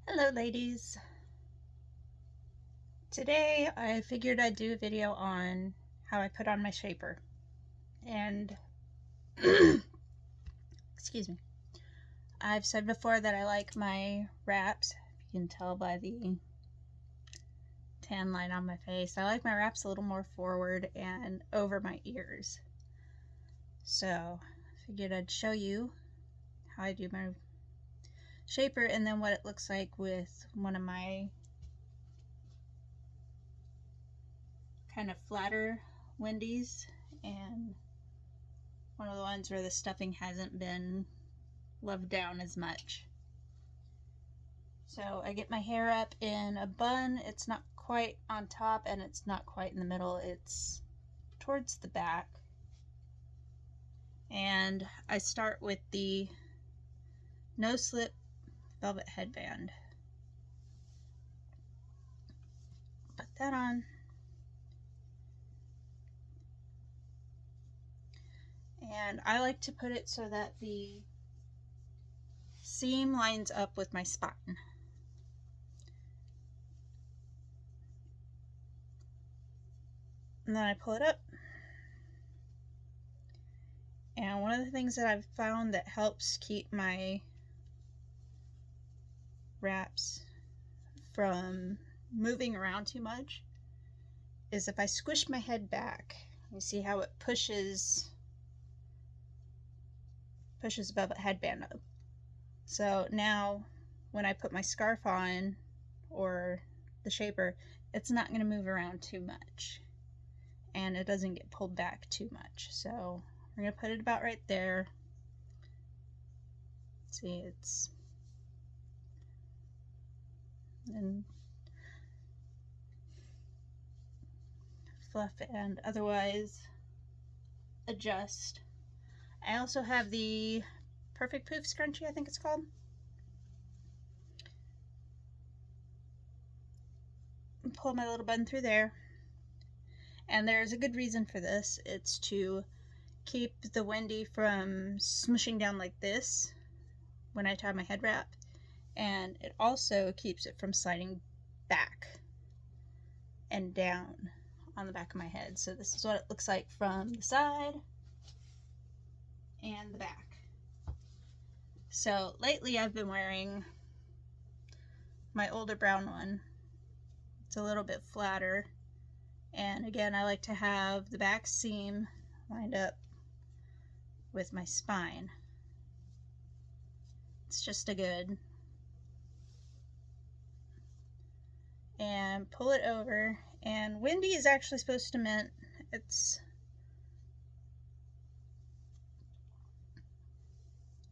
Hello ladies. Today I figured I'd do a video on how I put on my shaper. And excuse me. I've said before that I like my wraps. If you can tell by the tan line on my face, I like my wraps a little more forward and over my ears. So I figured I'd show you how I do my shaper and then what it looks like with one of my kind of flatter Wendy's and one of the ones where the stuffing hasn't been loved down as much. So I get my hair up in a bun. It's not quite on top and it's not quite in the middle. It's towards the back. And I start with the no slip velvet headband. Put that on. And I like to put it so that the seam lines up with my spine. And then I pull it up. And one of the things that I've found that helps keep my wraps from moving around too much is if I squish my head back. You see how it pushes the velvet headband up. So now when I put my scarf on or the shaper, it's not going to move around too much and it doesn't get pulled back too much. So we're going to put it about right there. See, it's and fluff and otherwise adjust. I also have the Perfect Poof scrunchie, I think it's called. Pull my little bun through there. And there's a good reason for this. It's to keep the Wendy from smushing down like this when I tie my head wrap. And it also keeps it from sliding back and down on the back of my head. So this is what it looks like from the side and the back. So lately I've been wearing my older brown one. It's a little bit flatter. And again, I like to have the back seam lined up with my spine. It's just a good. And pull it over. And Wendy is actually supposed to mint.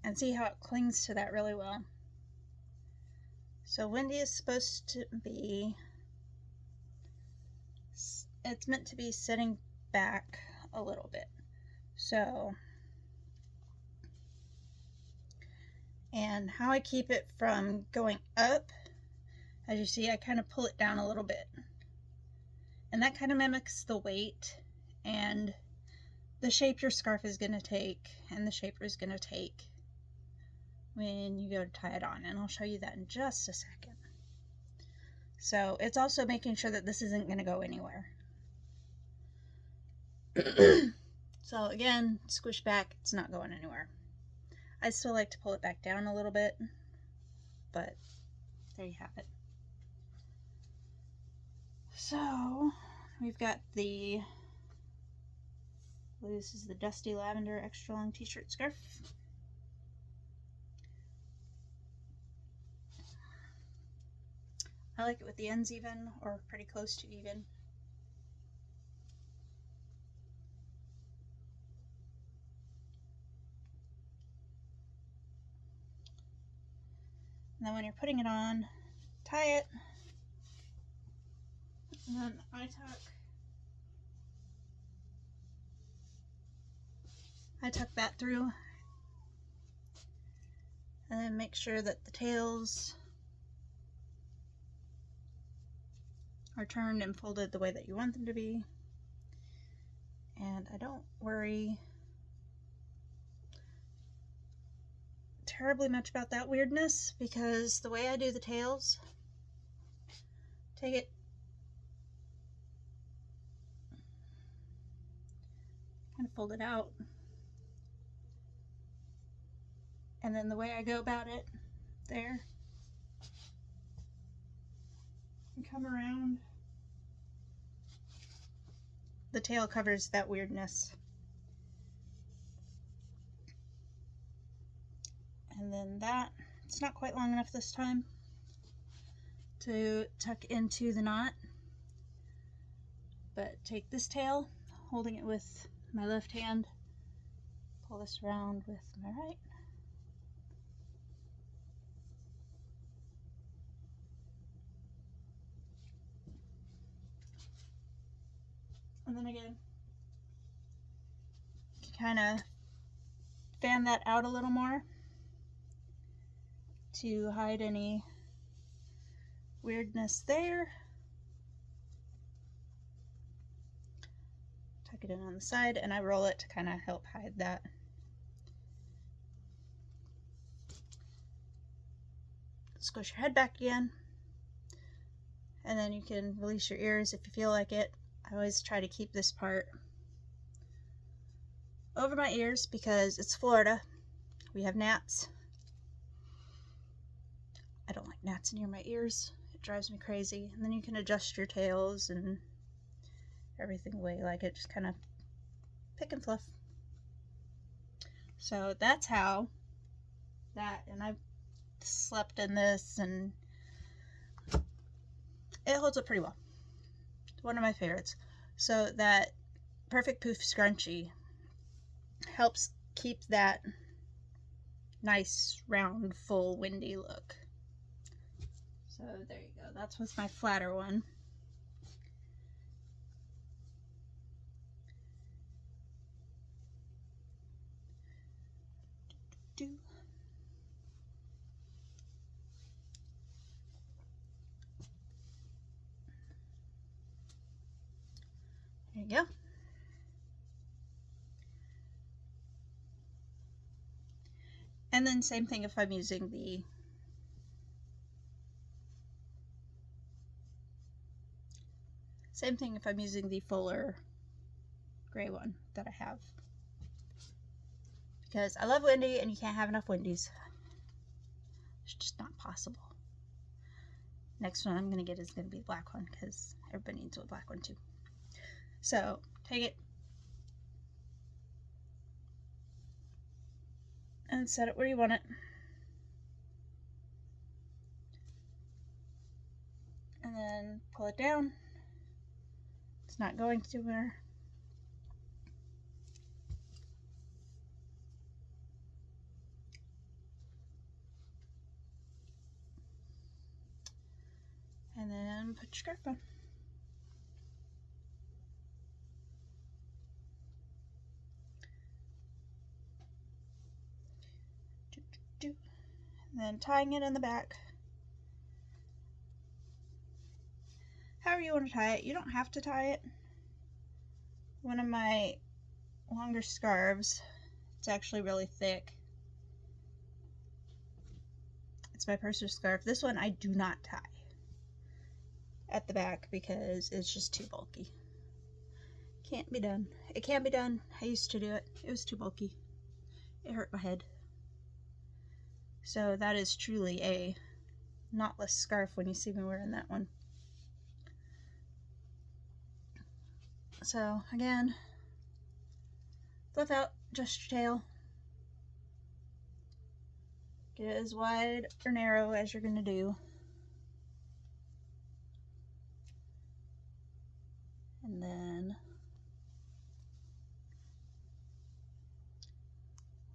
And see how it clings to that really well. So Wendy is supposed to be, it's meant to be sitting back a little bit. So, and how I keep it from going up, as you see, I kind of pull it down a little bit. And that kind of mimics the weight and the shape your scarf is going to take and the shaper is going to take when you go to tie it on, and I'll show you that in just a second. So it's also making sure that this isn't going to go anywhere. So again, squish back, it's not going anywhere. I still like to pull it back down a little bit, but there you have it. So we've got this is the Dusty Lavender Extra Long T-shirt scarf. I like it with the ends even or pretty close to even. And then when you're putting it on, tie it. And then I tuck that through. And then make sure that the tails are turned and folded the way that you want them to be. And I don't worry terribly much about that weirdness because the way I do the tails, take it, kind of fold it out, and then the way I go about it there, and come around, the tail covers that weirdness. And then that, it's not quite long enough this time to tuck into the knot, but take this tail, holding it with my left hand, pull this around with my right, and then again, kind of fan that out a little more to hide any weirdness there. Tuck it in on the side, and I roll it to kind of help hide that. Squish your head back again, and then you can release your ears if you feel like it. I always try to keep this part over my ears because it's Florida. We have gnats. I don't like gnats near my ears. It drives me crazy. And then you can adjust your tails and everything the way you like it. Just kind of pick and fluff. So that's how that, and I've slept in this and it holds up pretty well. One of my favorites. So that Perfect Poof Scrunchie helps keep that nice, round, full, Wendy look. So there you go. That's with my flatter one. There you go. And then same thing if I'm using the fuller gray one that I have. Because I love Wendy and you can't have enough Wendy's. It's just not possible. Next one I'm going to get is going to be the black one because everybody needs a black one too. So take it and set it where you want it. And then pull it down. It's not going anywhere. And then put your scarf on. And then tying it in the back. However you want to tie it. You don't have to tie it. One of my longer scarves, it's actually really thick. It's my purser scarf. This one I do not tie at the back because it's just too bulky. Can't be done. It can be done. I used to do it. It was too bulky. It hurt my head. So that is truly a knotless scarf when you see me wearing that one. So again, fluff out just your tail. Get it as wide or narrow as you're going to do. And then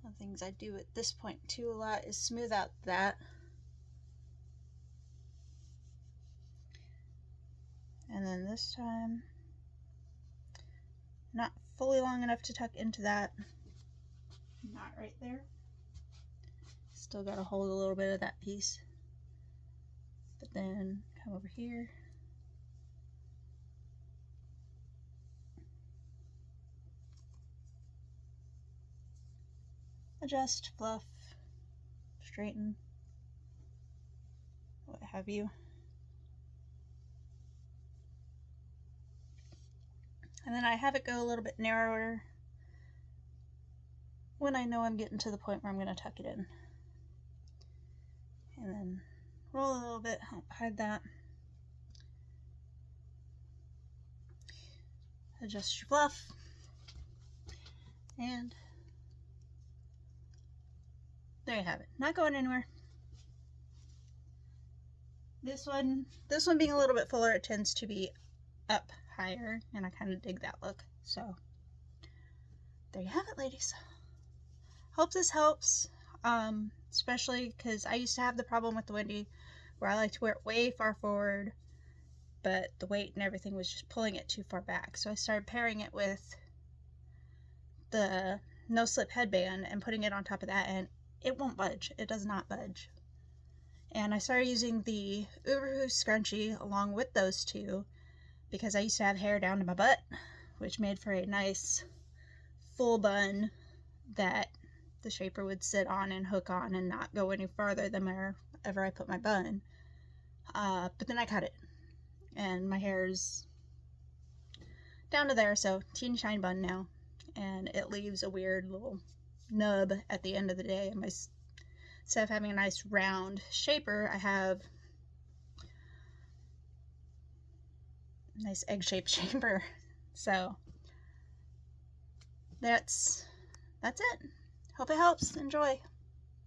one of the things I do at this point too a lot is smooth out that. And then this time, not fully long enough to tuck into that. Not right there. Still got to hold a little bit of that piece. But then come over here. Adjust, fluff, straighten, what have you. And then I have it go a little bit narrower when I know I'm getting to the point where I'm going to tuck it in. And then roll a little bit, hide that. Adjust your fluff. And there you have it. Not going anywhere. This one being a little bit fuller, it tends to be up higher, and I kind of dig that look. So there you have it, ladies. Hope this helps, especially because I used to have the problem with the Wendy where I like to wear it way far forward, but the weight and everything was just pulling it too far back. So I started pairing it with the no slip headband and putting it on top of that, and it won't budge. It does not budge. And I started using the Uberhoo scrunchie along with those two because I used to have hair down to my butt, which made for a nice full bun that the shaper would sit on and hook on and not go any farther than wherever I put my bun. But then I cut it, and my hair's down to there, so teeny shine bun now, and it leaves a weird little nub at the end of the day. And instead of having a nice round shaper, I have a nice egg-shaped shaper. So that's it. Hope it helps. Enjoy.